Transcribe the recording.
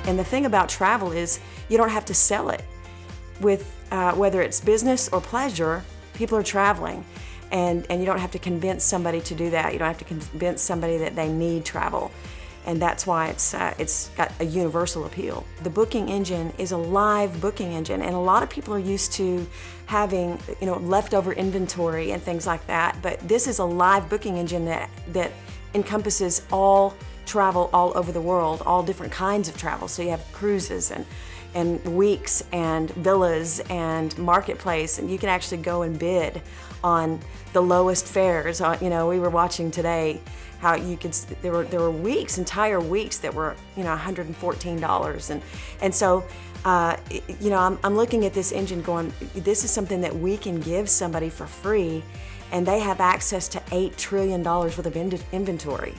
And the thing about travel is you don't have to sell it. With whether it's business or pleasure, people are traveling. And you don't have to convince somebody to do that. You don't have to convince somebody that they need travel. And that's why it's got a universal appeal. The booking engine is a live booking engine, and a lot of people are used to having, leftover inventory and things like that. But this is a live booking engine that encompasses all travel all over the world, all different kinds of travel. So you have cruises and weeks and villas and marketplace, and you can actually go and bid on the lowest fares. We were watching today how there were weeks, entire weeks that were $114, and so I'm looking at this engine going, this is something that we can give somebody for free, and they have access to $8 trillion worth of inventory.